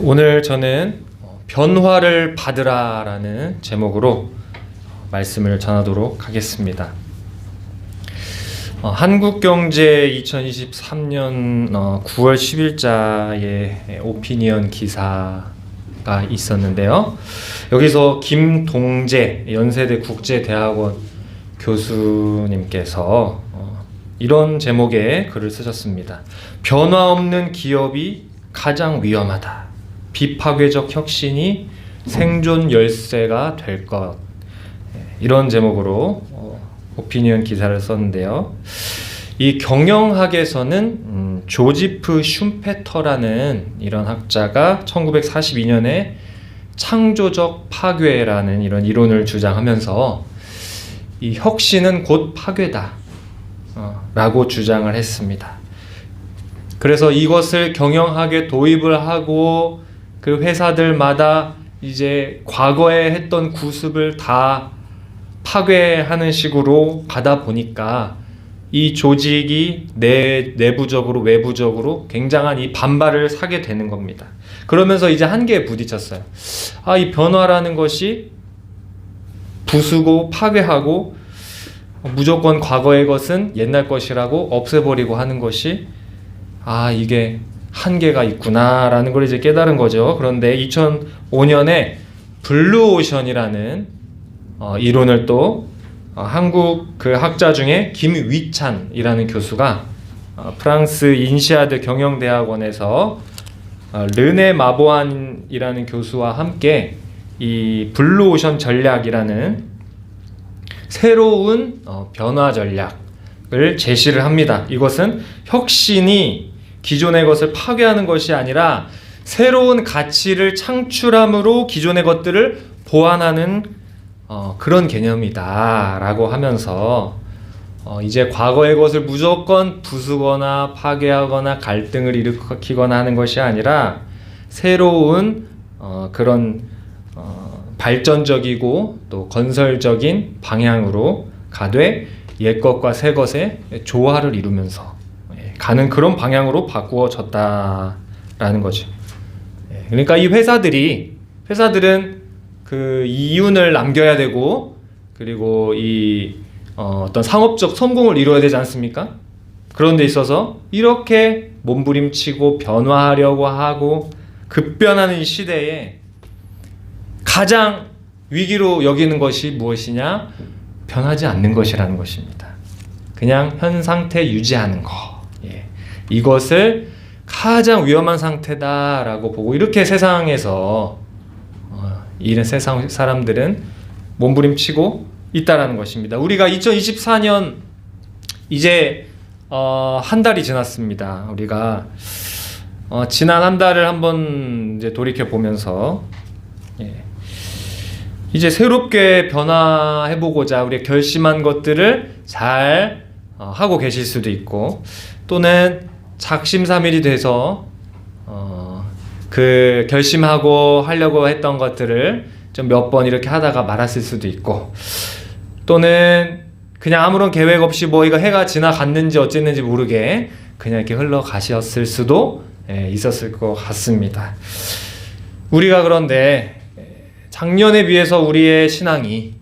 오늘 저는 변화를 받으라라는 제목으로 말씀을 전하도록 하겠습니다. 한국경제 2023년 9월 10일자에 오피니언 기사가 있었는데요. 여기서 김동재 연세대 국제대학원 교수님께서 이런 제목의 글을 쓰셨습니다. 변화 없는 기업이 가장 위험하다. 비파괴적 혁신이 생존 열쇠가 될 것. 이런 제목으로 오피니언 기사를 썼는데요. 이 경영학에서는 조지프 슌페터라는 이런 학자가 1942년에 창조적 파괴라는 이런 이론을 주장하면서 이 혁신은 곧 파괴다 라고 주장을 했습니다. 그래서 이것을 경영학에 도입을 하고 그 회사들마다 이제 과거에 했던 구습을 다 파괴하는 식으로 가다 보니까 이 조직이 내부적으로 외부적으로 굉장한 이 반발을 사게 되는 겁니다. 그러면서 이제 한계에 부딪혔어요. 이 변화라는 것이 부수고 파괴하고 무조건 과거의 것은 옛날 것이라고 없애버리고 하는 것이 이게 한계가 있구나라는 걸 이제 깨달은 거죠. 그런데 2005년에 블루오션이라는 이론을 또 한국 그 학자 중에 김위찬이라는 교수가 프랑스 인시아드 경영대학원에서 르네 마보안이라는 교수와 함께 이 블루오션 전략이라는 새로운 변화 전략을 제시를 합니다. 이것은 혁신이 기존의 것을 파괴하는 것이 아니라 새로운 가치를 창출함으로 기존의 것들을 보완하는 그런 개념이다 라고 하면서 이제 과거의 것을 무조건 부수거나 파괴하거나 갈등을 일으키거나 하는 것이 아니라 새로운 그런 발전적이고 또 건설적인 방향으로 가되 옛것과 새것의 조화를 이루면서 가는 그런 방향으로 바꾸어졌다라는 거죠. 그러니까 이 회사들은 그 이윤을 남겨야 되고 그리고 이 어떤 상업적 성공을 이루어야 되지 않습니까? 그런 데 있어서 이렇게 몸부림치고 변화하려고 하고 급변하는 이 시대에 가장 위기로 여기는 것이 무엇이냐? 변하지 않는 것이라는 것입니다. 그냥 현 상태 유지하는 거. 이것을 가장 위험한 상태다라고 보고 이렇게 세상에서 이런 세상 사람들은 몸부림치고 있다라는 것입니다. 우리가 2024년 이제 한 달이 지났습니다. 우리가 지난 한 달을 한번 이제 돌이켜 보면서 이제 새롭게 변화해보고자 우리가 결심한 것들을 잘 하고 계실 수도 있고 또는 작심삼일이 돼서 그 결심하고 하려고 했던 것들을 좀 몇 번 이렇게 하다가 말았을 수도 있고 또는 그냥 아무런 계획 없이 이거 해가 지나갔는지 어쨌는지 모르게 그냥 이렇게 흘러가셨을 수도 있었을 것 같습니다. 우리가 그런데 작년에 비해서 우리의 신앙이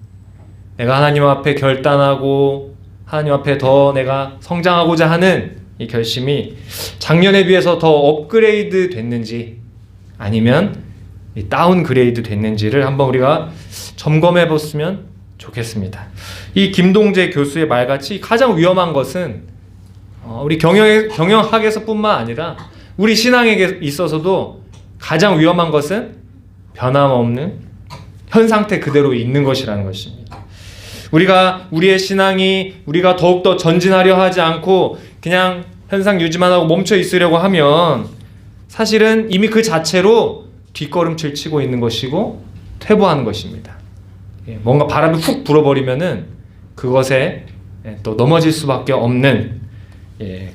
내가 하나님 앞에 결단하고 하나님 앞에 더 내가 성장하고자 하는 이 결심이 작년에 비해서 더 업그레이드 됐는지 아니면 다운그레이드 됐는지를 한번 우리가 점검해 봤으면 좋겠습니다. 이 김동재 교수의 말같이 가장 위험한 것은 우리 경영학에서 뿐만 아니라 우리 신앙에 있어서도 가장 위험한 것은 변함없는 현 상태 그대로 있는 것이라는 것입니다. 우리의 신앙이 우리가 더욱더 전진하려 하지 않고 그냥 현상 유지만 하고 멈춰 있으려고 하면 사실은 이미 그 자체로 뒷걸음질 치고 있는 것이고 퇴보하는 것입니다. 뭔가 바람이 훅 불어버리면은 그것에 또 넘어질 수밖에 없는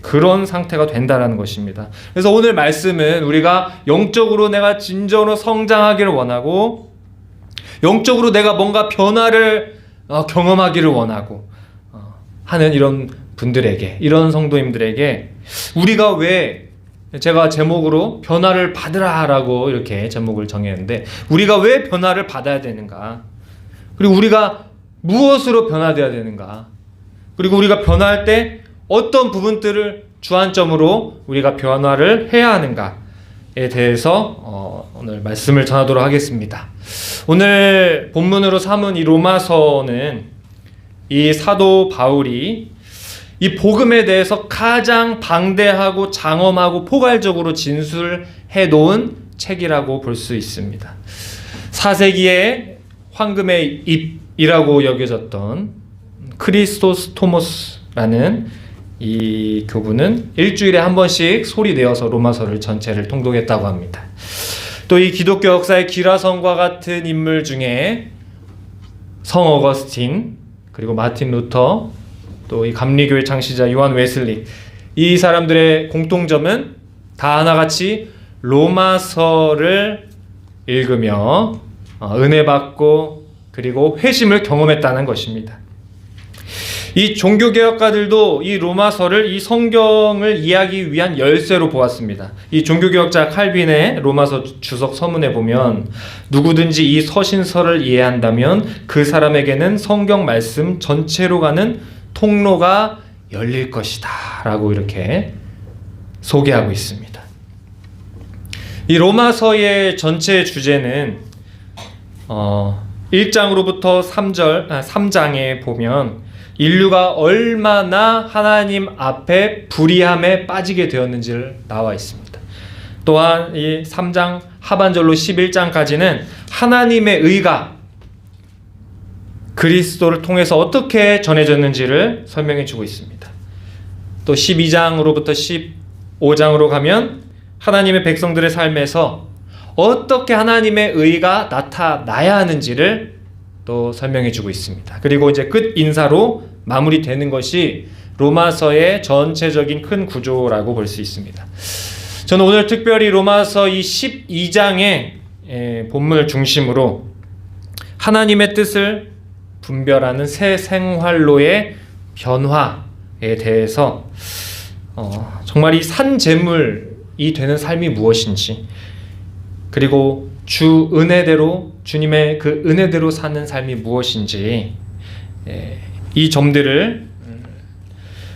그런 상태가 된다라는 것입니다. 그래서 오늘 말씀은 우리가 영적으로 내가 진정으로 성장하기를 원하고 영적으로 내가 뭔가 변화를 경험하기를 원하고 하는 이런 분들에게, 이런 성도님들에게 우리가 왜 제가 제목으로 변화를 받으라라고 이렇게 제목을 정했는데, 우리가 왜 변화를 받아야 되는가? 그리고 우리가 무엇으로 변화되어야 되는가? 그리고 우리가 변화할 때 어떤 부분들을 주안점으로 우리가 변화를 해야 하는가에 대해서 오늘 말씀을 전하도록 하겠습니다. 오늘 본문으로 삼은 이 로마서는 이 사도 바울이 이 복음에 대해서 가장 방대하고 장엄하고 포괄적으로 진술해 놓은 책이라고 볼 수 있습니다. 4세기의 황금의 잎이라고 여겨졌던 크리스토스토모스라는 이 교부는 일주일에 한 번씩 소리 내어서 로마서를 전체를 통독했다고 합니다. 또 이 기독교 역사의 기라성과 같은 인물 중에 성 어거스틴, 그리고 마틴 루터, 또 이 감리교의 창시자 요한 웨슬리, 이 사람들의 공통점은 다 하나같이 로마서를 읽으며 은혜 받고 그리고 회심을 경험했다는 것입니다. 이 종교개혁가들도 이 로마서를, 이 성경을 이해하기 위한 열쇠로 보았습니다. 이 종교개혁자 칼빈의 로마서 주석 서문에 보면 누구든지 이 서신서를 이해한다면 그 사람에게는 성경 말씀 전체로 가는 통로가 열릴 것이다 라고 이렇게 소개하고 있습니다. 이 로마서의 전체 주제는 1장으로부터 3장에 보면 인류가 얼마나 하나님 앞에 불의함에 빠지게 되었는지를 나와 있습니다. 또한 이 3장 하반절로 11장까지는 하나님의 의가 그리스도를 통해서 어떻게 전해졌는지를 설명해 주고 있습니다. 또 12장으로부터 15장으로 가면 하나님의 백성들의 삶에서 어떻게 하나님의 의가 나타나야 하는지를 또 설명해 주고 있습니다. 그리고 이제 끝 인사로 마무리되는 것이 로마서의 전체적인 큰 구조라고 볼 수 있습니다. 저는 오늘 특별히 로마서 이 12장의 본문을 중심으로 하나님의 뜻을 분별하는 새 생활로의 변화에 대해서 정말 이 산재물이 되는 삶이 무엇인지, 그리고 주 은혜대로, 주님의 그 은혜대로 사는 삶이 무엇인지, 이 점들을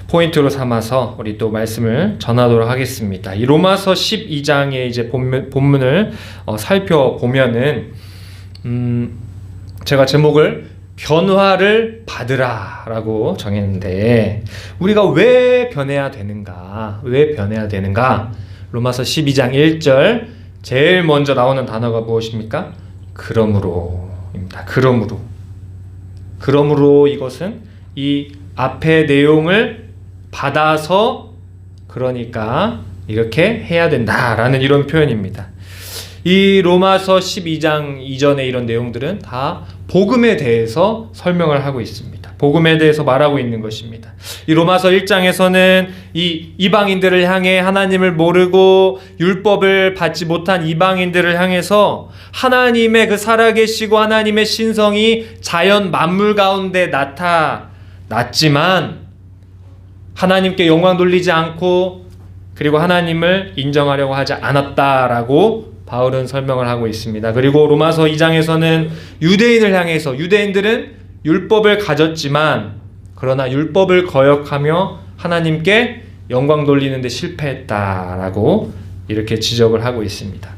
포인트로 삼아서 우리 또 말씀을 전하도록 하겠습니다. 이 로마서 12장의 이제 본문을 살펴보면은 제가 제목을 변화를 받으라라고 정했는데, 우리가 왜 변해야 되는가? 왜 변해야 되는가? 로마서 12장 1절 제일 먼저 나오는 단어가 무엇입니까? 그러므로입니다. 그러므로 이것은 이 앞의 내용을 받아서, 그러니까 이렇게 해야 된다라는 이런 표현입니다. 이 로마서 12장 이전의 이런 내용들은 다 복음에 대해서 설명을 하고 있습니다. 복음에 대해서 말하고 있는 것입니다. 이 로마서 1장에서는 이 이방인들을 향해, 하나님을 모르고 율법을 받지 못한 이방인들을 향해서 하나님의 그 살아계시고 하나님의 신성이 자연 만물 가운데 나타났지만 하나님께 영광 돌리지 않고 그리고 하나님을 인정하려고 하지 않았다라고 바울은 설명을 하고 있습니다. 그리고 로마서 2장에서는 유대인을 향해서, 유대인들은 율법을 가졌지만 그러나 율법을 거역하며 하나님께 영광 돌리는 데 실패했다라고 이렇게 지적을 하고 있습니다.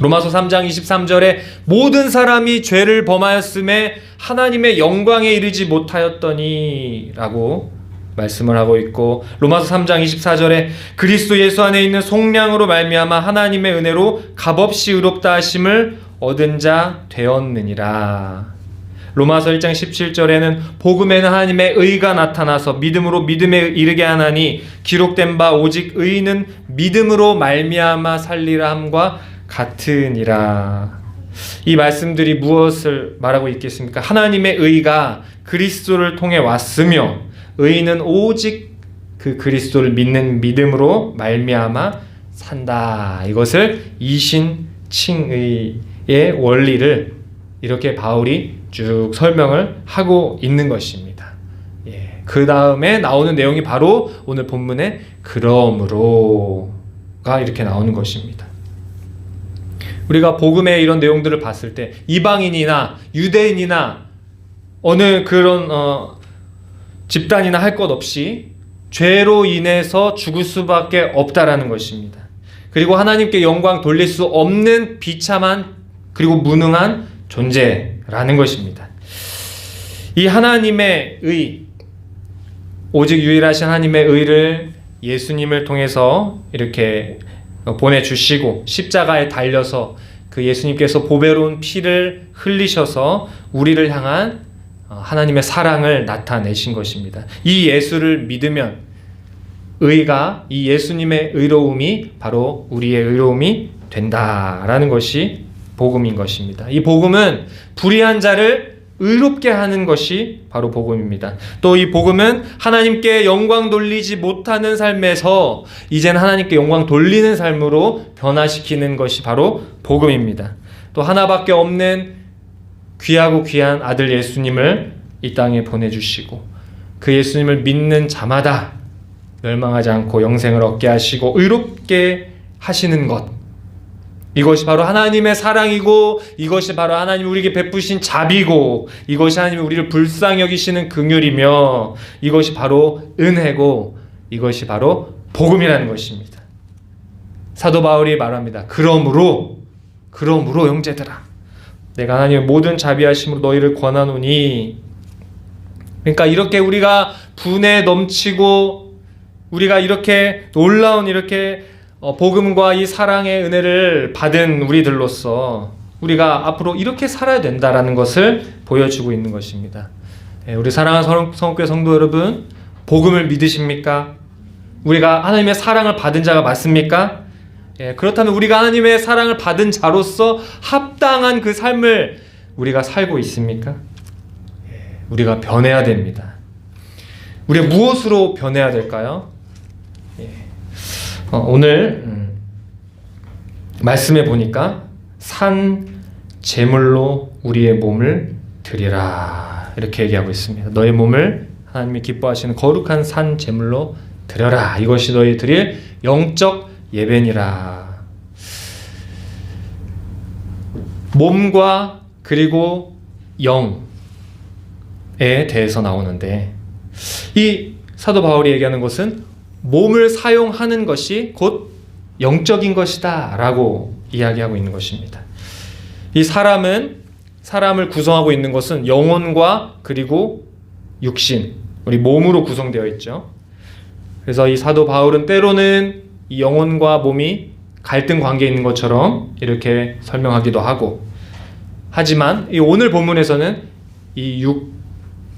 로마서 3장 23절에 모든 사람이 죄를 범하였음에 하나님의 영광에 이르지 못하였더니 라고 말씀을 하고 있고, 로마서 3장 24절에 그리스도 예수 안에 있는 속량으로 말미암아 하나님의 은혜로 값없이 의롭다 하심을 얻은 자 되었느니라. 로마서 1장 17절에는 복음에는 하나님의 의가 나타나서 믿음으로 믿음에 이르게 하나니 기록된 바 오직 의인은 믿음으로 말미암아 살리라 함과 같으니라. 이 말씀들이 무엇을 말하고 있겠습니까? 하나님의 의가 그리스도를 통해 왔으며 의인은 오직 그 그리스도를 믿는 믿음으로 말미암아 산다. 이것을 이신칭의의 원리를 이렇게 바울이 쭉 설명을 하고 있는 것입니다. 그 다음에 나오는 내용이 바로 오늘 본문의 그러므로 이렇게 나오는 것입니다. 우리가 복음의 이런 내용들을 봤을 때 이방인이나 유대인이나 어느 그런 집단이나 할 것 없이 죄로 인해서 죽을 수밖에 없다라는 것입니다. 그리고 하나님께 영광 돌릴 수 없는 비참한 그리고 무능한 존재라는 것입니다. 이 하나님의 의, 오직 유일하신 하나님의 의를 예수님을 통해서 이렇게 보내주시고 십자가에 달려서 그 예수님께서 보배로운 피를 흘리셔서 우리를 향한 하나님의 사랑을 나타내신 것입니다. 이 예수를 믿으면 이 예수님의 의로움이 바로 우리의 의로움이 된다라는 것이 복음인 것입니다. 이 복음은 불의한 자를 의롭게 하는 것이 바로 복음입니다. 또 이 복음은 하나님께 영광 돌리지 못하는 삶에서 이제는 하나님께 영광 돌리는 삶으로 변화시키는 것이 바로 복음입니다. 또 하나밖에 없는 귀하고 귀한 아들 예수님을 이 땅에 보내주시고 그 예수님을 믿는 자마다 멸망하지 않고 영생을 얻게 하시고 의롭게 하시는 것, 이것이 바로 하나님의 사랑이고 이것이 바로 하나님이 우리에게 베푸신 자비고 이것이 하나님이 우리를 불쌍히 여기시는 긍휼이며 이것이 바로 은혜고 이것이 바로 복음이라는 것입니다. 사도 바울이 말합니다. 그러므로 형제들아 내가 하나님의 모든 자비하심으로 너희를 권하노니, 그러니까 이렇게 우리가 분에 넘치고 우리가 이렇게 놀라운 이렇게 복음과 이 사랑의 은혜를 받은 우리들로서 우리가 앞으로 이렇게 살아야 된다라는 것을 보여주고 있는 것입니다. 우리 사랑하는 성국교회 성도 여러분, 복음을 믿으십니까? 우리가 하나님의 사랑을 받은 자가 맞습니까? 그렇다면 우리가 하나님의 사랑을 받은 자로서 합당한 그 삶을 우리가 살고 있습니까? 우리가 변해야 됩니다. 우리가 무엇으로 변해야 될까요? 오늘 말씀해 보니까 산 제물로 우리의 몸을 드리라 이렇게 얘기하고 있습니다. 너의 몸을 하나님이 기뻐하시는 거룩한 산 제물로 드려라. 이것이 너희 드릴 영적 예배니라. 몸과 그리고 영에 대해서 나오는데 이 사도 바울이 얘기하는 것은 몸을 사용하는 것이 곧 영적인 것이다 라고 이야기하고 있는 것입니다. 이 사람을 구성하고 있는 것은 영혼과 그리고 육신, 우리 몸으로 구성되어 있죠. 그래서 이 사도 바울은 때로는 이 영혼과 몸이 갈등 관계에 있는 것처럼 이렇게 설명하기도 하고, 하지만 이 오늘 본문에서는 이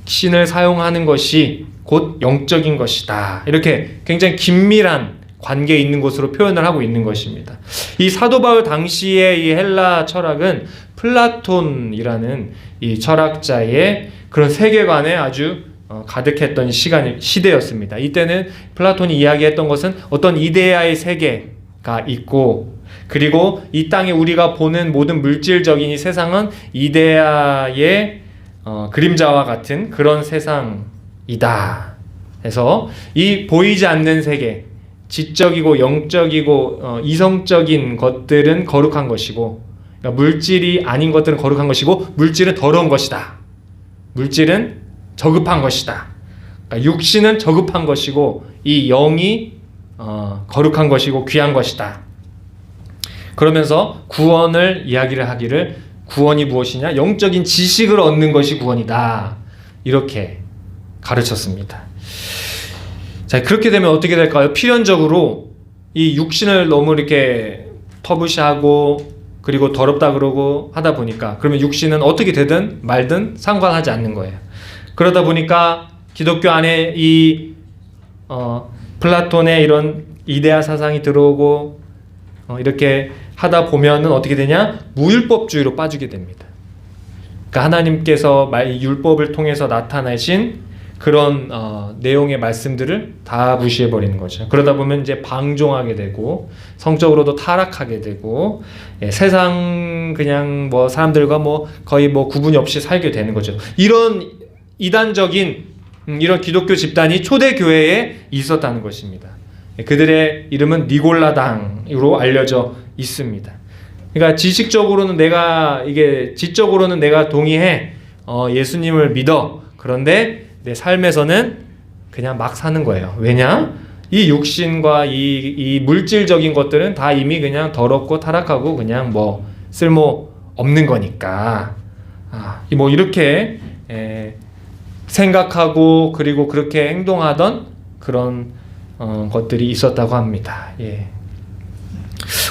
육신을 사용하는 것이 곧 영적인 것이다, 이렇게 굉장히 긴밀한 관계에 있는 것으로 표현을 하고 있는 것입니다. 이 사도 바울 당시의 이 헬라 철학은 플라톤이라는 이 철학자의 그런 세계관에 아주 가득했던 시대였습니다. 이때는 플라톤이 이야기했던 것은 어떤 이데아의 세계가 있고, 그리고 이 땅에 우리가 보는 모든 물질적인 이 세상은 이데아의 그림자와 같은 그런 세상이다. 그래서 이 보이지 않는 세계, 지적이고 영적이고 이성적인 것들은 거룩한 것이고, 그러니까 물질이 아닌 것들은 거룩한 것이고, 물질은 더러운 것이다. 물질은 저급한 것이다. 그러니까 육신은 저급한 것이고 이 영이 거룩한 것이고 귀한 것이다. 그러면서 구원을 이야기를 하기를, 구원이 무엇이냐? 영적인 지식을 얻는 것이 구원이다. 이렇게 가르쳤습니다. 자, 그렇게 되면 어떻게 될까요? 필연적으로 이 육신을 너무 이렇게 터부시하고 그리고 더럽다 그러고 하다 보니까, 그러면 육신은 어떻게 되든 말든 상관하지 않는 거예요. 그러다 보니까 기독교 안에 이 플라톤의 이런 이데아 사상이 들어오고 이렇게 하다 보면은 어떻게 되냐? 무율법주의로 빠지게 됩니다. 그러니까 하나님께서 율법을 통해서 나타내신 그런 내용의 말씀들을 다 무시해 버리는 거죠. 그러다 보면 이제 방종하게 되고 성적으로도 타락하게 되고, 세상 그냥 뭐 사람들과 뭐 거의 뭐 구분이 없이 살게 되는 거죠. 이런 이단적인 이런 기독교 집단이 초대 교회에 있었다는 것입니다. 그들의 이름은 니골라당으로 알려져 있습니다. 그러니까 지식적으로는 지적으로는 내가 동의해. 예수님을 믿어. 그런데 내 삶에서는 그냥 막 사는 거예요. 왜냐? 이 육신과 이 물질적인 것들은 다 이미 그냥 더럽고 타락하고 그냥 뭐 쓸모 없는 거니까. 뭐 이렇게 생각하고 그리고 그렇게 행동하던 그런 것들이 있었다고 합니다. 예.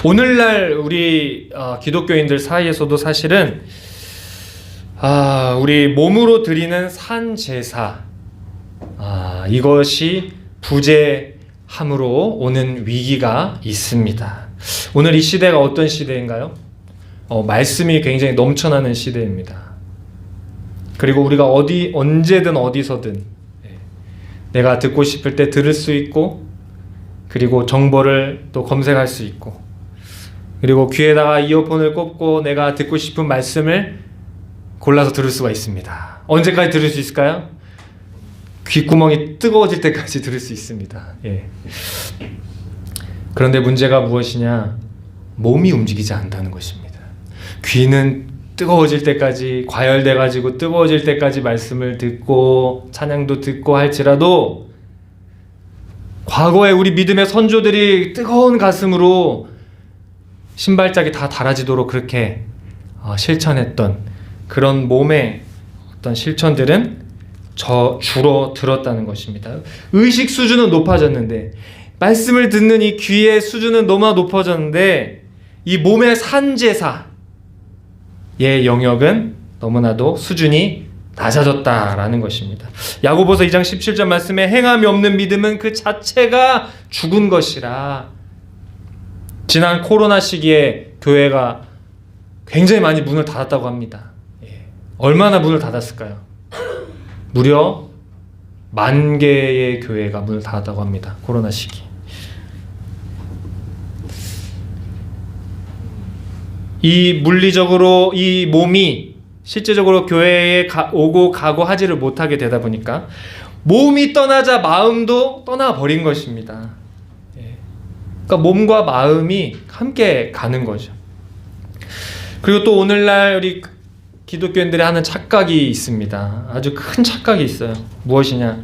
오늘날 우리 기독교인들 사이에서도 사실은 우리 몸으로 드리는 산제사 이것이 부재함으로 오는 위기가 있습니다. 오늘 이 시대가 어떤 시대인가요? 말씀이 굉장히 넘쳐나는 시대입니다. 그리고 우리가 언제든 어디서든 내가 듣고 싶을 때 들을 수 있고, 그리고 정보를 또 검색할 수 있고, 그리고 귀에다가 이어폰을 꼽고 내가 듣고 싶은 말씀을 골라서 들을 수가 있습니다. 언제까지 들을 수 있을까요? 귓구멍이 뜨거워질 때까지 들을 수 있습니다. 예. 그런데 문제가 무엇이냐? 몸이 움직이지 않는다는 것입니다. 귀는 뜨거워질 때까지, 과열돼가지고 뜨거워질 때까지 말씀을 듣고 찬양도 듣고 할지라도, 과거에 우리 믿음의 선조들이 뜨거운 가슴으로 신발짝이 다 닳아지도록 그렇게 실천했던 그런 몸의 어떤 실천들은 줄어들었다는 것입니다. 의식 수준은 높아졌는데, 말씀을 듣는 이 귀의 수준은 너무나 높아졌는데, 이 몸의 산제사의 영역은 너무나도 수준이 낮아졌다라는 것입니다. 야고보서 2장 17절 말씀에 행함이 없는 믿음은 그 자체가 죽은 것이라. 지난 코로나 시기에 교회가 굉장히 많이 문을 닫았다고 합니다. 얼마나 문을 닫았을까요? 무려 10,000개의 교회가 문을 닫았다고 합니다. 코로나 시기. 이 물리적으로 이 몸이 실제적으로 교회에 오고 가고 하지를 못하게 되다 보니까 몸이 떠나자 마음도 떠나버린 것입니다. 그러니까 몸과 마음이 함께 가는 거죠. 그리고 또 오늘날 우리 기독교인들이 하는 착각이 있습니다. 아주 큰 착각이 있어요. 무엇이냐?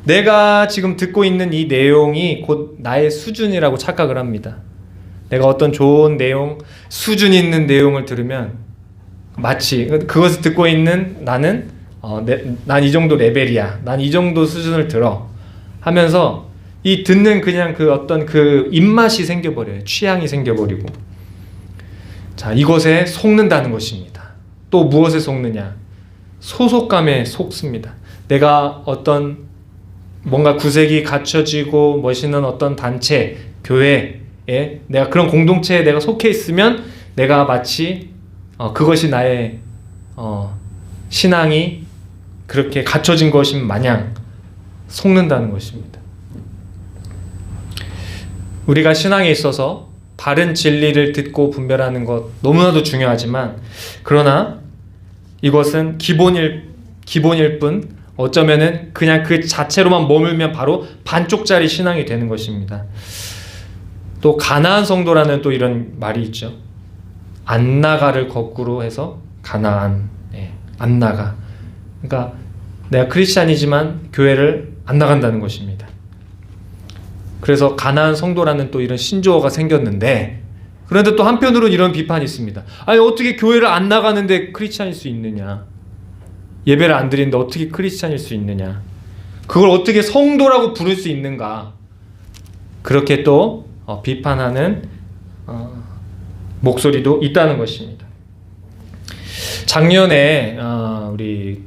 내가 지금 듣고 있는 이 내용이 곧 나의 수준이라고 착각을 합니다. 내가 어떤 좋은 내용, 수준 있는 내용을 들으면 마치 그것을 듣고 있는 나는 난 이 정도 레벨이야, 난 이 정도 수준을 들어 하면서 이 듣는 그냥 그 어떤 그 입맛이 생겨버려요. 취향이 생겨버리고, 자, 이것에 속는다는 것입니다. 또 무엇에 속느냐? 소속감에 속습니다. 내가 어떤 뭔가 구색이 갖춰지고 멋있는 어떤 단체, 교회에 내가 그런 공동체에 내가 속해 있으면 내가 마치 그것이 나의 신앙이 그렇게 갖춰진 것인 마냥 속는다는 것입니다. 우리가 신앙에 있어서 바른 진리를 듣고 분별하는 것 너무나도 중요하지만, 그러나 이것은 기본일 뿐, 어쩌면은 그냥 그 자체로만 머물면 바로 반쪽짜리 신앙이 되는 것입니다. 또 가나안 성도라는 또 이런 말이 있죠. 안 나가를 거꾸로 해서 가나안, 안 나가. 그러니까 내가 크리스찬이지만 교회를 안 나간다는 것입니다. 그래서 가나안 성도라는 또 이런 신조어가 생겼는데, 그런데 또 한편으로는 이런 비판이 있습니다. 아니, 어떻게 교회를 안 나가는데 크리스찬일 수 있느냐? 예배를 안 드리는데 어떻게 크리스찬일 수 있느냐? 그걸 어떻게 성도라고 부를 수 있는가? 그렇게 또 비판하는 목소리도 있다는 것입니다. 작년에 우리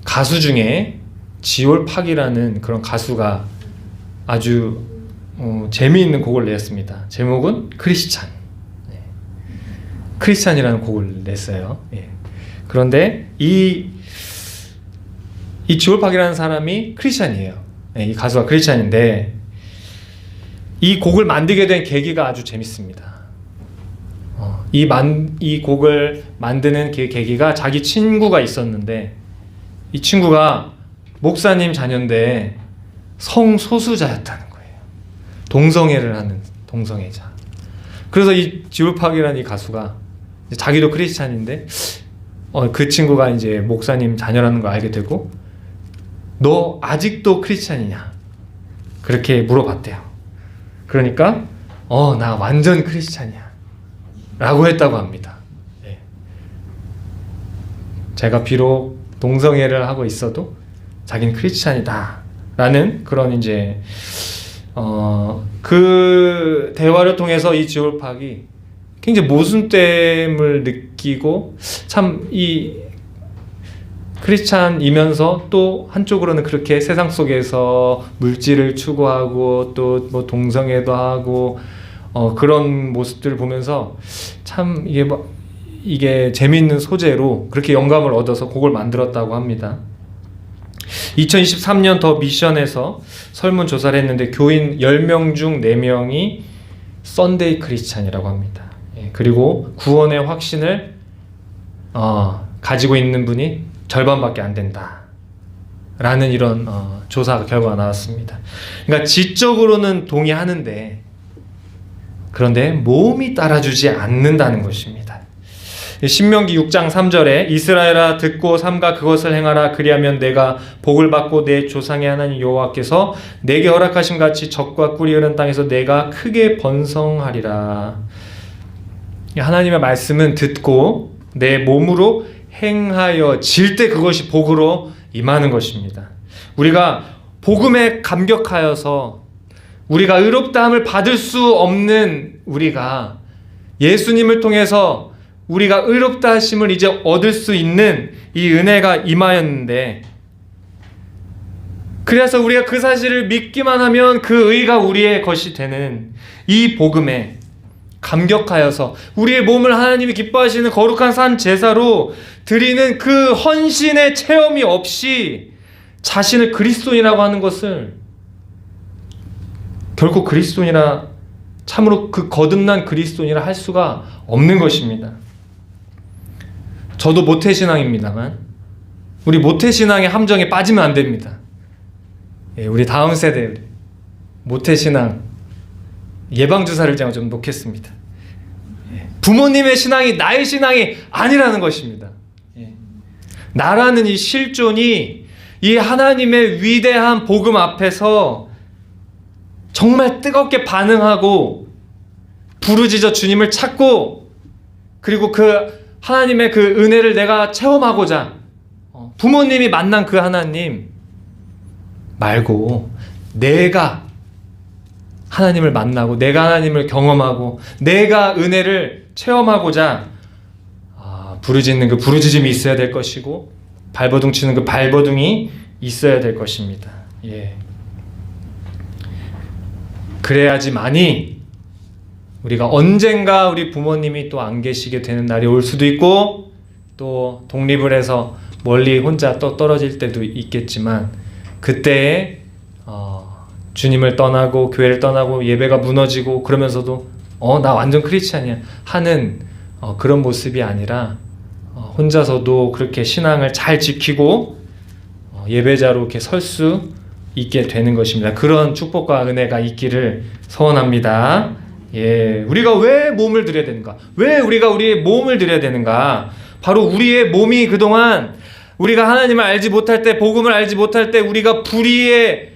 가수 중에 지올팍이라는 그런 가수가 아주 재미있는 곡을 냈습니다. 제목은 크리스찬. 크리스찬이라는 곡을 냈어요. 그런데 이 지올팍이라는 사람이 크리스찬이에요. 이 가수가 크리스찬인데, 이 곡을 만들게 된 계기가 아주 재밌습니다. 이 곡을 만드는 계기가 자기 친구가 있었는데, 이 친구가 목사님 자녀인데 성소수자였다는 거예요. 동성애를 하는 동성애자. 그래서 이 지울팍이라는 이 가수가 자기도 크리스찬인데 그 친구가 이제 목사님 자녀라는 걸 알게 되고 너 아직도 크리스찬이냐? 그렇게 물어봤대요. 그러니까 나 완전 크리스찬이야 라고 했다고 합니다. 예. 제가 비록 동성애를 하고 있어도 자기는 크리스찬이다 라는 그런 이제 그 대화를 통해서 이 지올팍이 굉장히 모순됨을 느끼고 참 이 크리스찬이면서 또 한쪽으로는 그렇게 세상 속에서 물질을 추구하고 또 뭐 동성애도 하고 그런 모습들을 보면서 참 이게 재미있는 소재로 그렇게 영감을 얻어서 곡을 만들었다고 합니다. 2023년 더 미션에서 설문조사를 했는데 교인 10명 중 4명이 썬데이 크리스찬이라고 합니다. 예, 그리고 구원의 확신을 가지고 있는 분이 절반밖에 안 된다 라는 이런 조사 결과가 나왔습니다. 그러니까 지적으로는 동의하는데 그런데 몸이 따라주지 않는다는 것입니다. 신명기 6장 3절에 이스라엘아 듣고 삼가 그것을 행하라 그리하면 내가 복을 받고 내 조상의 하나님 여호와께서 내게 허락하신 같이 젖과 꿀이 흐르는 땅에서 내가 크게 번성하리라. 하나님의 말씀은 듣고 내 몸으로 행하여 질 때 그것이 복으로 임하는 것입니다. 우리가 복음에 감격하여서 우리가 의롭다함을 받을 수 없는 우리가 예수님을 통해서 우리가 의롭다 하심을 이제 얻을 수 있는 이 은혜가 임하였는데 그래서 우리가 그 사실을 믿기만 하면 그 의가 우리의 것이 되는 이 복음에 감격하여서 우리의 몸을 하나님이 기뻐하시는 거룩한 산 제사로 드리는 그 헌신의 체험이 없이 자신을 그리스도인이라고 하는 것을 결코 그리스도인이라 참으로 그 거듭난 그리스도인이라 할 수가 없는 것입니다. 저도 모태신앙입니다만 우리 모태신앙의 함정에 빠지면 안 됩니다. 예, 우리 다음 세대 모태신앙 예방주사를 제가 좀 놓겠습니다. 예, 부모님의 신앙이 나의 신앙이 아니라는 것입니다. 예, 나라는 이 실존이 이 하나님의 위대한 복음 앞에서 정말 뜨겁게 반응하고 부르짖어 주님을 찾고 그리고 그 하나님의 그 은혜를 내가 체험하고자 부모님이 만난 그 하나님 말고 내가 하나님을 만나고 내가 하나님을 경험하고 내가 은혜를 체험하고자 부르짖는 그 부르짖음이 있어야 될 것이고 발버둥 치는 그 발버둥이 있어야 될 것입니다. 예. 그래야지만이 우리가 언젠가 우리 부모님이 또 안 계시게 되는 날이 올 수도 있고 또 독립을 해서 멀리 혼자 또 떨어질 때도 있겠지만 그때에 주님을 떠나고 교회를 떠나고 예배가 무너지고 그러면서도 나 완전 크리스찬이야 하는 그런 모습이 아니라 혼자서도 그렇게 신앙을 잘 지키고 예배자로 이렇게 설 수 있게 되는 것입니다. 그런 축복과 은혜가 있기를 소원합니다. 예, 우리가 왜 몸을 드려야 되는가? 왜 우리가 우리의 몸을 드려야 되는가? 바로 우리의 몸이 그동안 우리가 하나님을 알지 못할 때, 복음을 알지 못할 때 우리가 불의의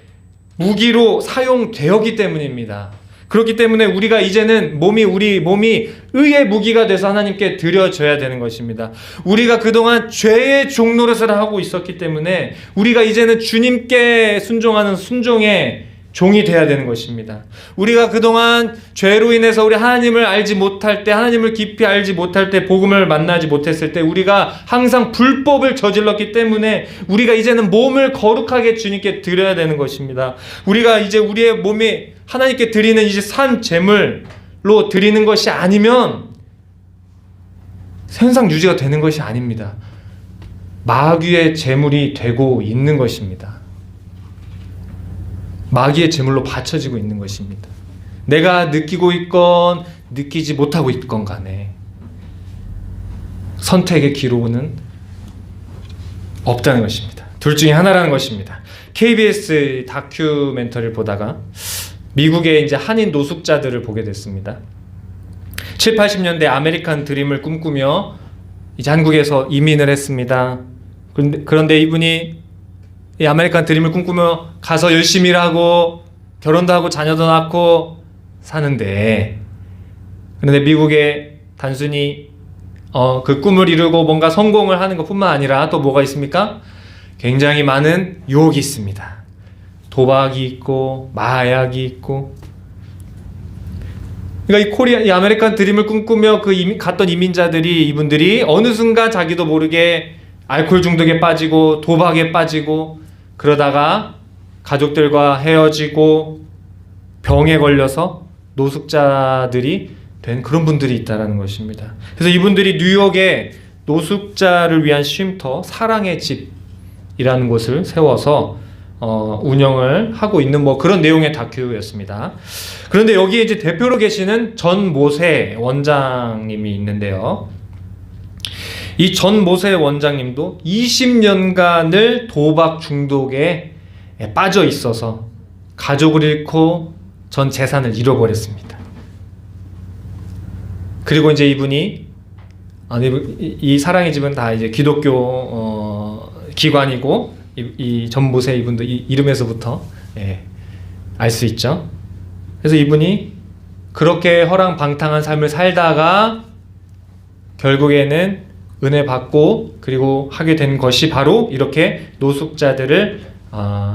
무기로 사용되었기 때문입니다. 그렇기 때문에 우리가 이제는 우리 몸이 의의 무기가 돼서 하나님께 드려져야 되는 것입니다. 우리가 그동안 죄의 종노릇을 하고 있었기 때문에 우리가 이제는 주님께 순종하는 순종의 종이 되어야 되는 것입니다. 우리가 그동안 죄로 인해서 우리 하나님을 알지 못할 때, 하나님을 깊이 알지 못할 때, 복음을 만나지 못했을 때 우리가 항상 불법을 저질렀기 때문에 우리가 이제는 몸을 거룩하게 주님께 드려야 되는 것입니다. 우리가 이제 우리의 몸이 하나님께 드리는 이제 산 제물로 드리는 것이 아니면 현상 유지가 되는 것이 아닙니다. 마귀의 제물이 되고 있는 것입니다. 마귀의 제물로 바쳐지고 있는 것입니다. 내가 느끼고 있건 느끼지 못하고 있건 간에 선택의 기로는 없다는 것입니다. 둘 중에 하나라는 것입니다. KBS 다큐멘터리를 보다가 미국의 이제 한인 노숙자들을 보게 됐습니다. 7, 80년대 아메리칸 드림을 꿈꾸며 이제 한국에서 이민을 했습니다. 그런데 이분이 이 아메리칸 드림을 꿈꾸며 가서 열심히 일하고 결혼도 하고 자녀도 낳고 사는데, 그런데 미국에 단순히 그 꿈을 이루고 뭔가 성공을 하는 것뿐만 아니라 또 뭐가 있습니까? 굉장히 많은 유혹이 있습니다. 도박이 있고 마약이 있고. 그러니까 이 아메리칸 드림을 꿈꾸며 갔던 이민자들이, 이분들이 어느 순간 자기도 모르게 알코올 중독에 빠지고 도박에 빠지고, 그러다가 가족들과 헤어지고 병에 걸려서 노숙자들이 된 그런 분들이 있다는 것입니다. 그래서 이분들이 뉴욕에 노숙자를 위한 쉼터 사랑의 집이라는 곳을 세워서 운영을 하고 있는 뭐 그런 내용의 다큐였습니다. 그런데 여기에 이제 대표로 계시는 전 모세 원장님이 있는데요. 이 전 모세 원장님도 20년간을 도박 중독에 빠져 있어서 가족을 잃고 전 재산을 잃어버렸습니다. 그리고 이제 이분이 이 사랑의 집은 다 이제 기독교 기관이고, 이 전 모세 이분도 이 이름에서부터 알 수 있죠. 그래서 이분이 그렇게 허랑방탕한 삶을 살다가 결국에는 은혜 받고 그리고 하게 된 것이 바로 이렇게 노숙자들을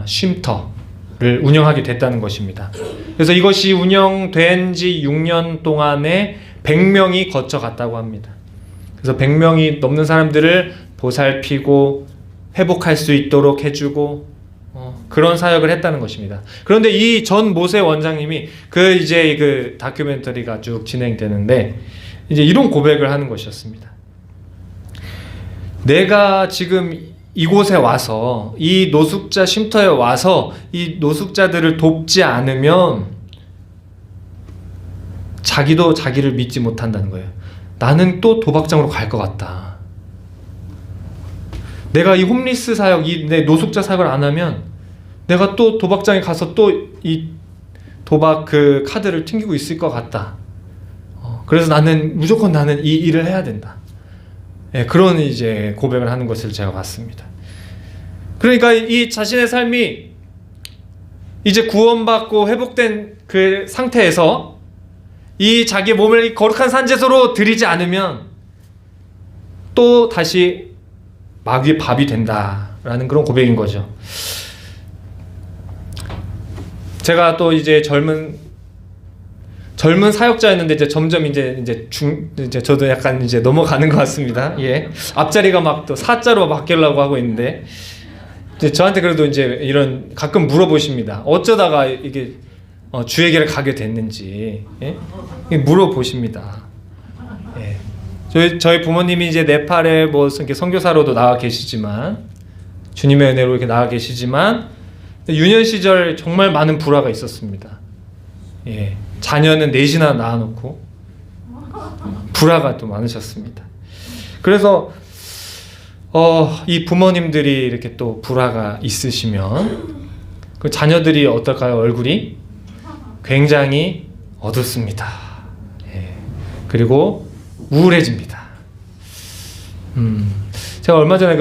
쉼터를 운영하게 됐다는 것입니다. 그래서 이것이 운영된 지 6년 동안에 100명이 거쳐갔다고 합니다. 그래서 100명이 넘는 사람들을 보살피고 회복할 수 있도록 해주고 그런 사역을 했다는 것입니다. 그런데 이 전 모세 원장님이 그 다큐멘터리가 쭉 진행되는데 이제 이런 고백을 하는 것이었습니다. 내가 지금 이곳에 와서, 이 노숙자 쉼터에 와서 이 노숙자들을 돕지 않으면 자기도 자기를 믿지 못한다는 거예요. 나는 또 도박장으로 갈 것 같다. 내가 이 홈리스 사역, 내 노숙자 사역을 안 하면 내가 또 도박장에 가서 또 이 도박 그 카드를 튕기고 있을 것 같다. 그래서 무조건 나는 이 일을 해야 된다. 그런 이제 고백을 하는 것을 제가 봤습니다. 그러니까 이 자신의 삶이 이제 구원받고 회복된 그 상태에서 이 자기 몸을 거룩한 산제소로 드리지 않으면 또 다시 마귀의 밥이 된다라는 그런 고백인 거죠. 제가 또 이제 젊은 사역자였는데 이제 점점 이제 저도 약간 이제 넘어가는 것 같습니다. 예. 앞자리가 막 또 4자로 바뀌려고 하고 있는데, 이제 저한테 그래도 이제 이런 가끔 물어보십니다. 어쩌다가 이게 주에게를 가게 됐는지, 예? 물어보십니다. 예. 저희 부모님이 이제 네팔에 뭐 이렇게 선교사로도 나와 계시지만, 주님의 은혜로 이렇게 나와 계시지만, 유년 시절 정말 많은 불화가 있었습니다. 예. 자녀는 넷이나 낳아놓고 불화가 또 많으셨습니다. 그래서 이 부모님들이 이렇게 또 불화가 있으시면 그 자녀들이 어떨까요? 얼굴이 굉장히 어둡습니다. 예. 그리고 우울해집니다. 제가 얼마 전에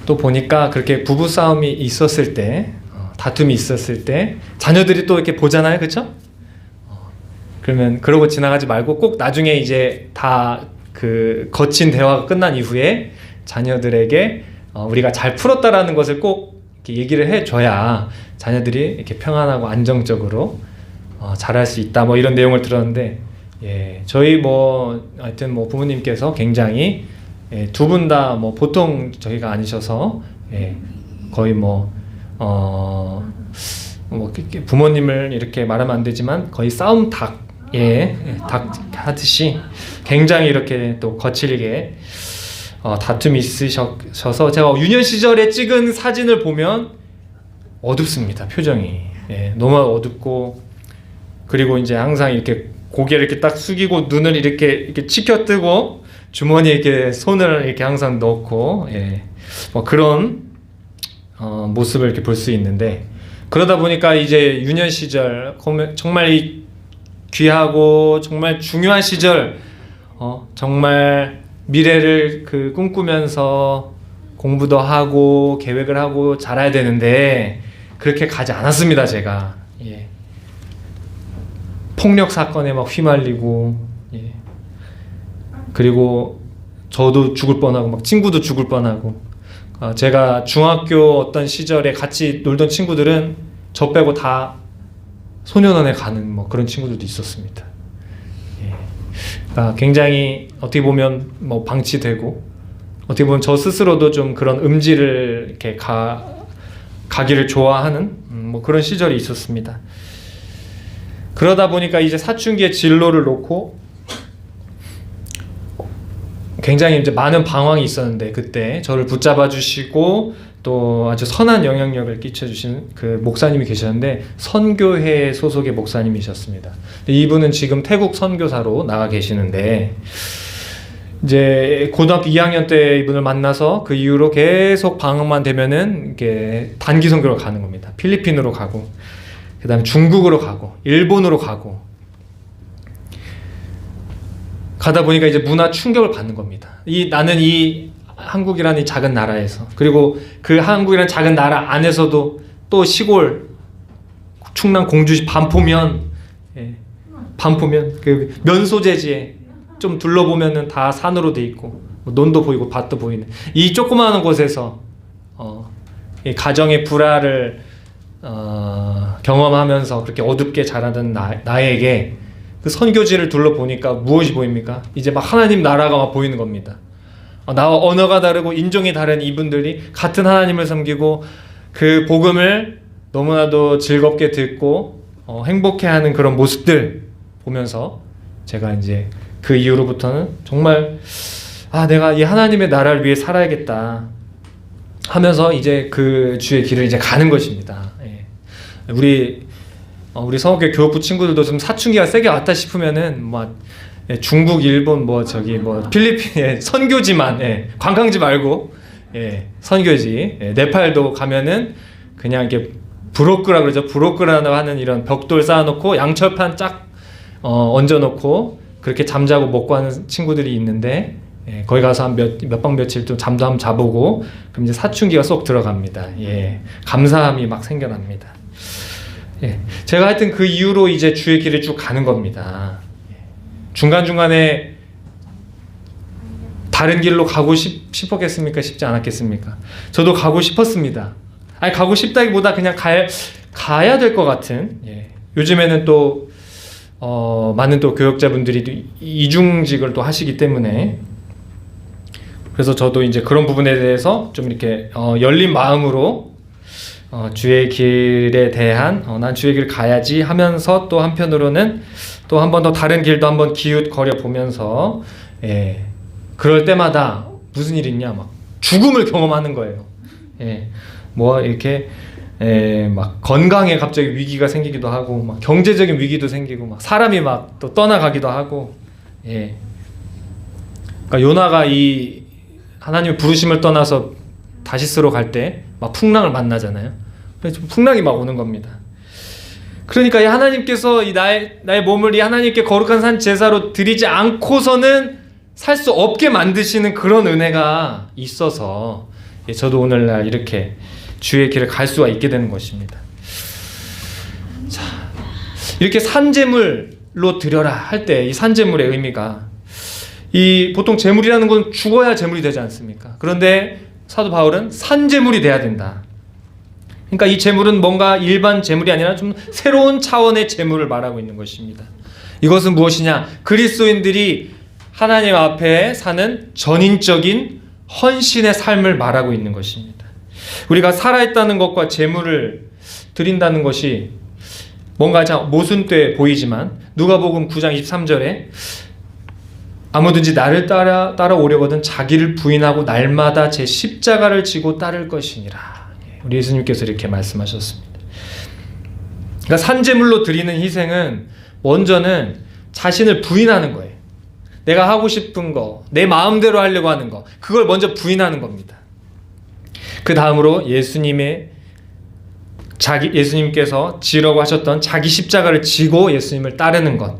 또 보니까 그렇게 부부 싸움이 있었을 때, 다툼이 있었을 때 자녀들이 또 이렇게 보잖아요, 그렇죠? 그러면 그러고 지나가지 말고 꼭 나중에 이제 다 그 거친 대화가 끝난 이후에 자녀들에게 우리가 잘 풀었다라는 것을 꼭 이렇게 얘기를 해줘야 자녀들이 이렇게 평안하고 안정적으로 잘할 수 있다. 뭐 이런 내용을 들었는데, 예, 저희 하여튼 부모님께서 굉장히 두 분 다 보통 저희가 아니셔서, 예, 거의 부모님을 이렇게 말하면 안 되지만 거의 싸움 닭 하듯이 굉장히 이렇게 또 거칠게 다툼이 있으셔서 제가 유년 시절에 찍은 사진을 보면 어둡습니다. 표정이. 예, 너무 어둡고, 그리고 이제 항상 이렇게 고개를 이렇게 딱 숙이고 눈을 이렇게 치켜뜨고 주머니에 이렇게 손을 이렇게 항상 넣고, 예, 그런 모습을 이렇게 볼 수 있는데, 그러다 보니까 이제 유년 시절 정말 이 귀하고 정말 중요한 시절, 정말 미래를 꿈꾸면서 공부도 하고 계획을 하고 자라야 되는데 그렇게 가지 않았습니다. 제가 폭력 사건에 막 휘말리고, 그리고 저도 죽을 뻔하고 막 친구도 죽을 뻔하고, 제가 중학교 어떤 시절에 같이 놀던 친구들은 저 빼고 다 소년원에 가는 뭐 그런 친구들도 있었습니다. 그러니까 굉장히 어떻게 보면 뭐 방치되고, 어떻게 보면 저 스스로도 좀 그런 음지를 이렇게 가기를 좋아하는 뭐 그런 시절이 있었습니다. 그러다 보니까 이제 사춘기의 진로를 놓고 굉장히 이제 많은 방황이 있었는데, 그때 저를 붙잡아 주시고 또 아주 선한 영향력을 끼쳐주신 그 목사님이 계셨는데, 선교회 소속의 목사님이셨습니다. 이분은 지금 태국 선교사로 나가 계시는데, 이제 고등학교 2학년 때 이분을 만나서 그 이후로 계속 방학만 되면은 이렇게 단기 선교로 가는 겁니다. 필리핀으로 가고, 그 다음에 중국으로 가고, 일본으로 가고, 가다 보니까 이제 문화 충격을 받는 겁니다. 나는 이 한국이라는 이 작은 나라에서, 그리고 그 한국이라는 작은 나라 안에서도 또 시골, 충남 공주시 반포면 그 면소재지에 좀 둘러보면은 다 산으로 돼 있고, 논도 보이고 밭도 보이는 이 조그마한 곳에서 이 가정의 불화를 경험하면서 그렇게 어둡게 자라던 나에게 그 선교지를 둘러보니까 무엇이 보입니까? 이제 막 하나님 나라가 막 보이는 겁니다. 나와 언어가 다르고 인종이 다른 이분들이 같은 하나님을 섬기고 그 복음을 너무나도 즐겁게 듣고 행복해하는 그런 모습들 보면서 제가 이제 그 이후로부터는 정말 내가 이 하나님의 나라를 위해 살아야겠다 하면서 이제 그 주의 길을 이제 가는 것입니다. 우리 성업교 교육부 친구들도 좀 사춘기가 세게 왔다 싶으면은 중국, 일본, 필리핀 선교지만, 관광지 말고, 선교지, 네팔도 가면은 그냥 이렇게 브로크라 그러죠. 브로크라고 하는 이런 벽돌 쌓아놓고 양철판 쫙 얹어놓고 그렇게 잠자고 먹고 하는 친구들이 있는데, 거기 가서 한 몇 박 며칠 좀 잠도 한번 자보고, 그럼 이제 사춘기가 쏙 들어갑니다. 감사함이 막 생겨납니다. 제가 하여튼 그 이후로 이제 주의 길을 쭉 가는 겁니다. 중간중간에 다른 길로 가고 싶었겠습니까? 싶지 않았겠습니까? 저도 가고 싶었습니다. 가고 싶다기보다 그냥 가야 될 것 같은, 요즘에는 또 많은 또 교역자분들이 이중직을 또 하시기 때문에, 그래서 저도 이제 그런 부분에 대해서 좀 이렇게 열린 마음으로 주의 길에 대한 난 주의 길 가야지 하면서, 또 한편으로는 또 한 번 더 다른 길도 한번 기웃거려 보면서, 그럴 때마다 무슨 일이 있냐, 막 죽음을 경험하는 거예요. 이렇게 막 건강에 갑자기 위기가 생기기도 하고, 막 경제적인 위기도 생기고, 막 사람이 막 또 떠나가기도 하고, 그러니까 요나가 이 하나님의 부르심을 떠나서 다시스로 갈 때 막 풍랑을 만나잖아요. 그래서 풍랑이 막 오는 겁니다. 그러니까 이 하나님께서 이 나의 몸을 이 하나님께 거룩한 산 제사로 드리지 않고서는 살 수 없게 만드시는 그런 은혜가 있어서 저도 오늘날 이렇게 주의 길을 갈 수가 있게 되는 것입니다. 자, 이렇게 산제물로 드려라 할 때 이 산제물의 의미가, 보통 제물이라는 건 죽어야 제물이 되지 않습니까? 그런데 사도 바울은 산제물이 돼야 된다. 그러니까 이 제물은 뭔가 일반 제물이 아니라 좀 새로운 차원의 제물을 말하고 있는 것입니다. 이것은 무엇이냐? 그리스도인들이 하나님 앞에 사는 전인적인 헌신의 삶을 말하고 있는 것입니다. 우리가 살아있다는 것과 제물을 드린다는 것이 뭔가 모순돼 보이지만, 누가복음 9장 23절에 아무든지 나를 따라오려거든 자기를 부인하고 날마다 제 십자가를 지고 따를 것이니라. 우리 예수님께서 이렇게 말씀하셨습니다. 그러니까 산제물로 드리는 희생은 먼저는 자신을 부인하는 거예요. 내가 하고 싶은 거, 내 마음대로 하려고 하는 거, 그걸 먼저 부인하는 겁니다. 그 다음으로 예수님의 예수님께서 지라고 하셨던 자기 십자가를 지고 예수님을 따르는 것.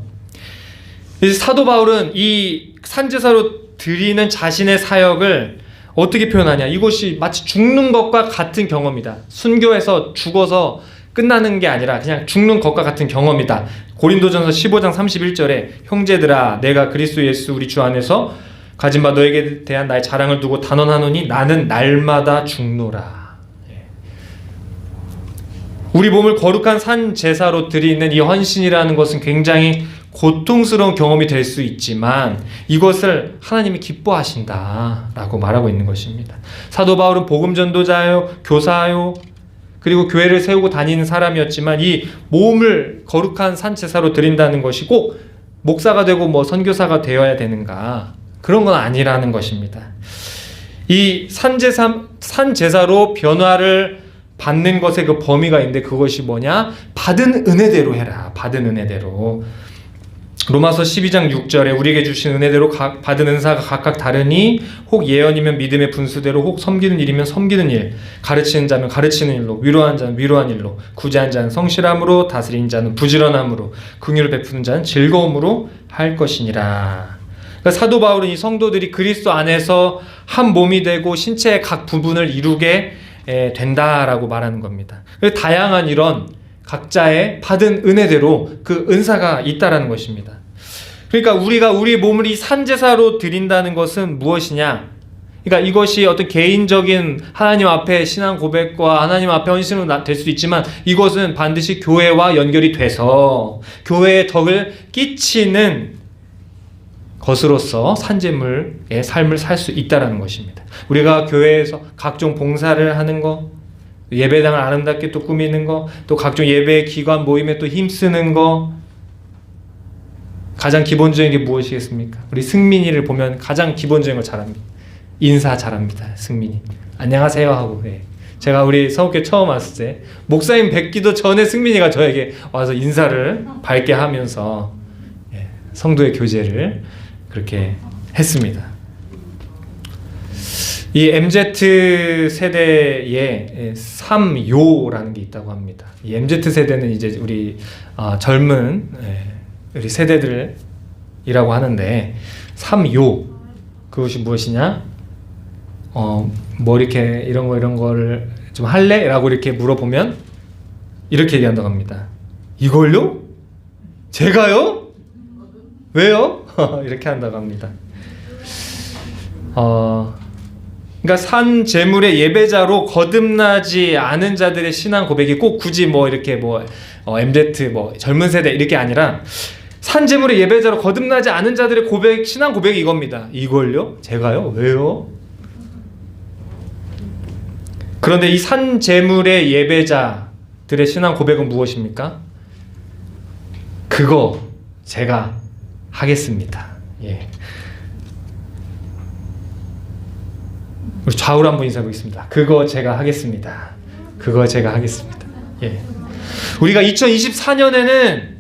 사도 바울은 이 산제사로 드리는 자신의 사역을 어떻게 표현하냐? 이것이 마치 죽는 것과 같은 경험이다. 순교해서 죽어서 끝나는 게 아니라 그냥 죽는 것과 같은 경험이다. 고린도전서 15장 31절에 형제들아 내가 그리스도 예수 우리 주 안에서 가진 바 너에게 대한 나의 자랑을 두고 단언하노니 나는 날마다 죽노라. 우리 몸을 거룩한 산 제사로 드리는 이 헌신이라는 것은 굉장히 고통스러운 경험이 될 수 있지만 이것을 하나님이 기뻐하신다라고 말하고 있는 것입니다. 사도 바울은 복음 전도자요, 교사요, 그리고 교회를 세우고 다니는 사람이었지만 이 몸을 거룩한 산 제사로 드린다는 것이 꼭 목사가 되고 뭐 선교사가 되어야 되는가, 그런 건 아니라는 것입니다. 이 산 제사로 변화를 받는 것의 그 범위가 있는데 그것이 뭐냐? 받은 은혜대로 해라. 받은 은혜대로. 로마서 12장 6절에 우리에게 주신 은혜대로 받은 은사가 각각 다르니 혹 예언이면 믿음의 분수대로, 혹 섬기는 일이면 섬기는 일, 가르치는 자면 가르치는 일로, 위로한 자는 위로한 일로, 구제한 자는 성실함으로, 다스린 자는 부지런함으로, 긍휼을 베푸는 자는 즐거움으로 할 것이니라. 그러니까 사도 바울은 이 성도들이 그리스도 안에서 한 몸이 되고 신체의 각 부분을 이루게 된다라고 말하는 겁니다. 다양한 이런 각자의 받은 은혜대로 그 은사가 있다라는 것입니다. 그러니까 우리가 우리 몸을 이 산제사로 드린다는 것은 무엇이냐? 그러니까 이것이 어떤 개인적인 하나님 앞에 신앙 고백과 하나님 앞에 헌신으로 될 수도 있지만 이것은 반드시 교회와 연결이 돼서 교회에 덕을 끼치는 것으로서 산제물의 삶을 살 수 있다라는 것입니다. 우리가 교회에서 각종 봉사를 하는 것, 예배당을 아름답게 또 꾸미는 거, 또 각종 예배 기관 모임에 또 힘쓰는 거, 가장 기본적인 게 무엇이겠습니까? 우리 승민이를 보면 가장 기본적인 걸 잘합니다. 인사 잘합니다. 승민이 안녕하세요 하고. 제가 우리 서울교회 처음 왔을 때 목사님 뵙기도 전에 승민이가 저에게 와서 인사를 밝게 하면서 성도의 교제를 그렇게 했습니다. 이 MZ 세대에 3요라는 게 있다고 합니다. 이 MZ 세대는 이제 우리 젊은 우리 세대들이라고 하는데 3요, 그것이 무엇이냐? 뭐 이렇게 이런 거를 좀 할래? 라고 이렇게 물어보면 이렇게 얘기한다고 합니다. 이걸요? 제가요? 왜요? 이렇게 한다고 합니다. 그러니까 산 제물의 예배자로 거듭나지 않은 자들의 신앙 고백이 꼭 굳이 뭐 이렇게 MZ 젊은 세대 이렇게 아니라 산 제물의 예배자로 거듭나지 않은 자들의 고백, 신앙 고백이 이겁니다. 이걸요? 제가요? 왜요? 그런데 이 산 제물의 예배자들의 신앙 고백은 무엇입니까? 그거 제가 하겠습니다. 우리 좌우로 한번 인사해 보겠습니다. 그거 제가 하겠습니다. 그거 제가 하겠습니다. 우리가 2024년에는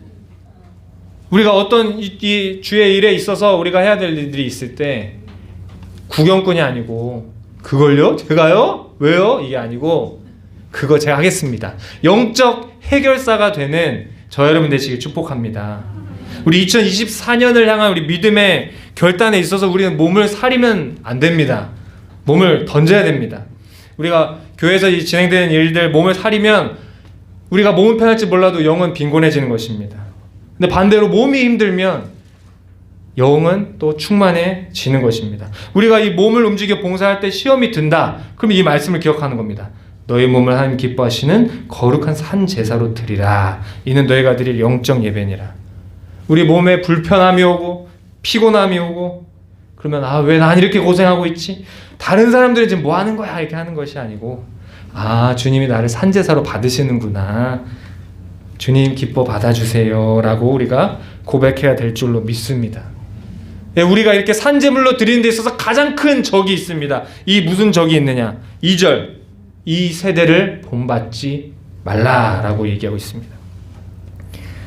우리가 어떤 이 주의 일에 있어서 우리가 해야 될 일들이 있을 때 구경꾼이 아니고 그걸요? 제가요? 왜요? 이게 아니고 그거 제가 하겠습니다. 영적 해결사가 되는 저 여러분 되시길 축복합니다. 우리 2024년을 향한 우리 믿음의 결단에 있어서 우리는 몸을 사리면 안 됩니다. 몸을 던져야 됩니다. 우리가 교회에서 진행되는 일들 몸을 사리면 우리가 몸은 편할지 몰라도 영은 빈곤해지는 것입니다. 근데 반대로 몸이 힘들면 영은 또 충만해지는 것입니다. 우리가 이 몸을 움직여 봉사할 때 시험이 든다. 그럼 이 말씀을 기억하는 겁니다. 너희 몸을 하나님 기뻐하시는 거룩한 산 제사로 드리라. 이는 너희가 드릴 영적 예배니라. 우리 몸에 불편함이 오고 피곤함이 오고 그러면 왜 난 이렇게 고생하고 있지? 다른 사람들이 지금 뭐 하는 거야? 이렇게 하는 것이 아니고 주님이 나를 산제사로 받으시는구나. 주님 기뻐 받아주세요 라고 우리가 고백해야 될 줄로 믿습니다. 우리가 이렇게 산제물로 드리는 데 있어서 가장 큰 적이 있습니다. 이 무슨 적이 있느냐? 2절 이 세대를 본받지 말라라고 얘기하고 있습니다.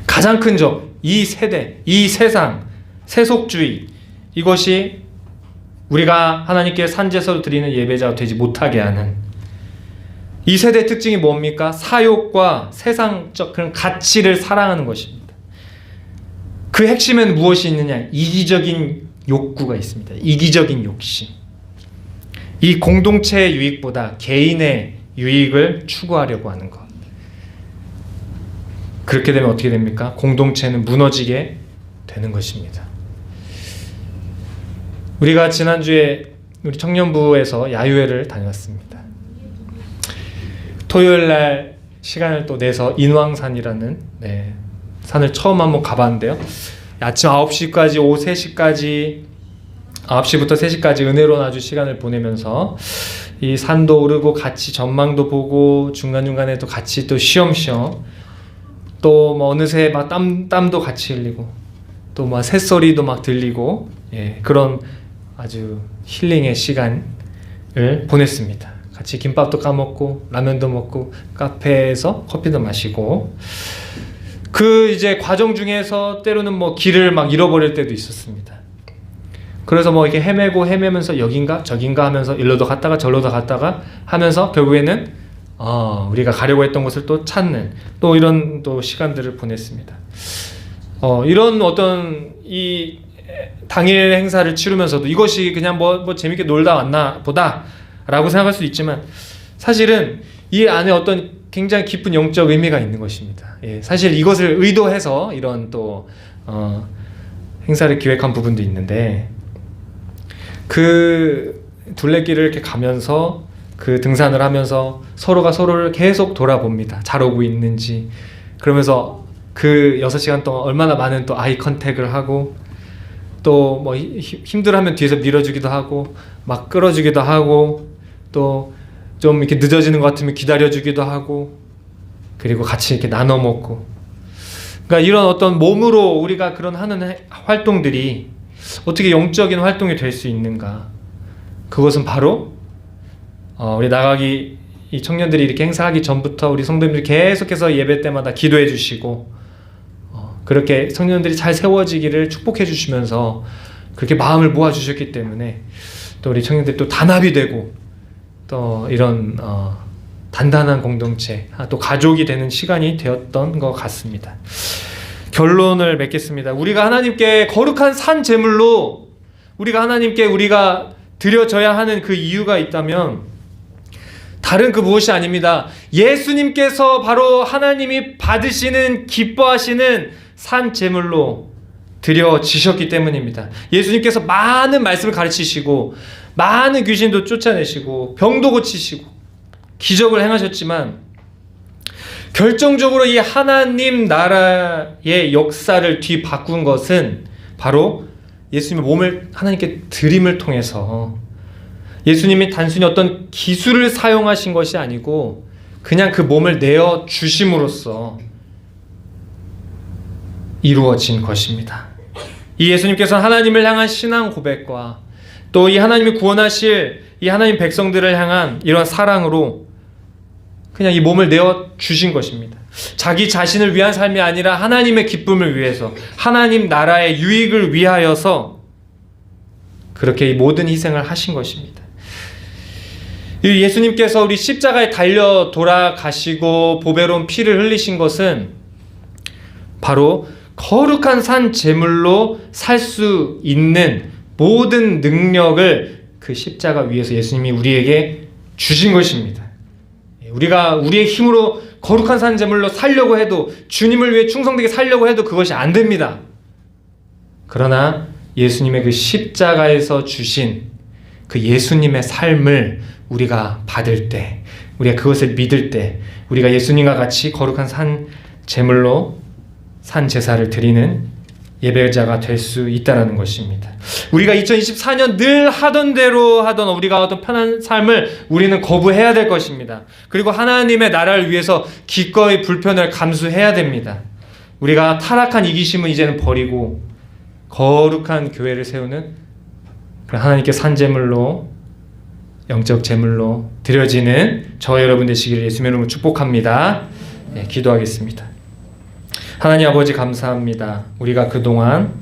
가장 큰 적, 이 세대, 이 세상, 세속주의, 이것이 우리가 하나님께 산제사로 드리는 예배자가 되지 못하게 하는, 이 세대의 특징이 뭡니까? 사욕과 세상적 그런 가치를 사랑하는 것입니다. 그 핵심엔 무엇이 있느냐? 이기적인 욕구가 있습니다. 이기적인 욕심. 이 공동체의 유익보다 개인의 유익을 추구하려고 하는 것. 그렇게 되면 어떻게 됩니까? 공동체는 무너지게 되는 것입니다. 우리가 지난주에 우리 청년부에서 야유회를 다녔습니다. 토요일날 시간을 또 내서 인왕산이라는 산을 처음 한번 가봤는데요. 아침 9시까지 오후 3시까지 9시부터 3시까지 은혜로운 아주 시간을 보내면서 이 산도 오르고 같이 전망도 보고 중간중간에 또 같이 또 쉬엄쉬엄 또 뭐 어느새 막 땀도 같이 흘리고 또 막 새소리도 막 들리고 그런 아주 힐링의 시간을 보냈습니다. 같이 김밥도 까먹고 라면도 먹고 카페에서 커피도 마시고 그 이제 과정 중에서 때로는 뭐 길을 막 잃어버릴 때도 있었습니다. 그래서 뭐 이렇게 헤매면서 여긴가 저긴가 하면서 일로도 갔다가 절로도 갔다가 하면서 결국에는 우리가 가려고 했던 곳을 또 찾는 또 이런 또 시간들을 보냈습니다. 이런 어떤 이 당일 행사를 치르면서도 이것이 그냥 뭐 재밌게 놀다 왔나 보다 라고 생각할 수도 있지만 사실은 이 안에 어떤 굉장히 깊은 영적 의미가 있는 것입니다. 사실 이것을 의도해서 이런 또 행사를 기획한 부분도 있는데 그 둘레길을 이렇게 가면서 그 등산을 하면서 서로가 서로를 계속 돌아봅니다. 잘 오고 있는지. 그러면서 그 6시간 동안 얼마나 많은 또 아이 컨택을 하고 또 뭐 힘들어하면 뒤에서 밀어주기도 하고 막 끌어주기도 하고 또 좀 이렇게 늦어지는 것 같으면 기다려주기도 하고 그리고 같이 이렇게 나눠 먹고 그러니까 이런 어떤 몸으로 우리가 그런 하는 활동들이 어떻게 영적인 활동이 될 수 있는가? 그것은 바로 우리 나가기 이 청년들이 이렇게 행사하기 전부터 우리 성도님들이 계속해서 예배 때마다 기도해 주시고 그렇게 청년들이 잘 세워지기를 축복해 주시면서 그렇게 마음을 모아 주셨기 때문에 또 우리 청년들이 또 단합이 되고 또 이런 단단한 공동체 또 가족이 되는 시간이 되었던 것 같습니다. 결론을 맺겠습니다. 우리가 하나님께 거룩한 산 제물로 우리가 하나님께 우리가 드려져야 하는 그 이유가 있다면 다른 그 무엇이 아닙니다. 예수님께서 바로 하나님이 받으시는 기뻐하시는 산 제물로 드려지셨기 때문입니다. 예수님께서 많은 말씀을 가르치시고 많은 귀신도 쫓아내시고 병도 고치시고 기적을 행하셨지만 결정적으로 이 하나님 나라의 역사를 뒤바꾼 것은 바로 예수님의 몸을 하나님께 드림을 통해서 예수님이 단순히 어떤 기술을 사용하신 것이 아니고 그냥 그 몸을 내어 주심으로써 이루어진 것입니다. 이 예수님께서는 하나님을 향한 신앙 고백과 또 이 하나님이 구원하실 이 하나님 백성들을 향한 이런 사랑으로 그냥 이 몸을 내어 주신 것입니다. 자기 자신을 위한 삶이 아니라 하나님의 기쁨을 위해서 하나님 나라의 유익을 위하여서 그렇게 이 모든 희생을 하신 것입니다. 이 예수님께서 우리 십자가에 달려 돌아가시고 보배로운 피를 흘리신 것은 바로 거룩한 산 제물로 살 수 있는 모든 능력을 그 십자가 위에서 예수님이 우리에게 주신 것입니다. 우리가 우리의 힘으로 거룩한 산 제물로 살려고 해도 주님을 위해 충성되게 살려고 해도 그것이 안 됩니다. 그러나 예수님의 그 십자가에서 주신 그 예수님의 삶을 우리가 받을 때, 우리가 그것을 믿을 때 우리가 예수님과 같이 거룩한 산 제물로 산 제사를 드리는 예배자가 될 수 있다는 것입니다. 우리가 2024년 늘 하던 대로 하던 우리가 어떤 편한 삶을 우리는 거부해야 될 것입니다. 그리고 하나님의 나라를 위해서 기꺼이 불편을 감수해야 됩니다. 우리가 타락한 이기심은 이제는 버리고 거룩한 교회를 세우는 하나님께 산 제물로 영적 제물로 드려지는 저와 여러분 되시기를 예수님의 이름으로 축복합니다. 기도하겠습니다. 하나님 아버지 감사합니다. 우리가 그동안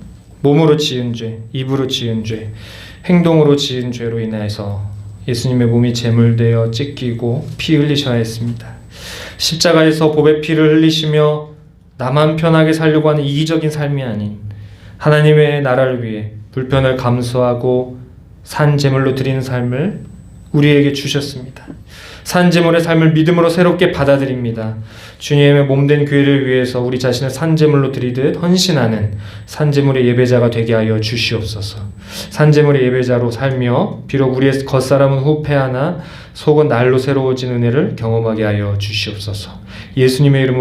몸으로 지은 죄, 입으로 지은 죄, 행동으로 지은 죄로 인해서 예수님의 몸이 제물되어 찢기고 피 흘리셔야 했습니다. 십자가에서 보배 피를 흘리시며 나만 편하게 살려고 하는 이기적인 삶이 아닌 하나님의 나라를 위해 불편을 감수하고 산 제물로 드리는 삶을 우리에게 주셨습니다. 산 제물의 삶을 믿음으로 새롭게 받아들입니다. 주님의 몸된 교회를 위해서 우리 자신을 산 제물로 드리듯 헌신하는 산 제물의 예배자가 되게 하여 주시옵소서. 산 제물의 예배자로 살며 비록 우리의 겉사람은 후패하나 속은 날로 새로워진 은혜를 경험하게 하여 주시옵소서. 예수님의 이름으로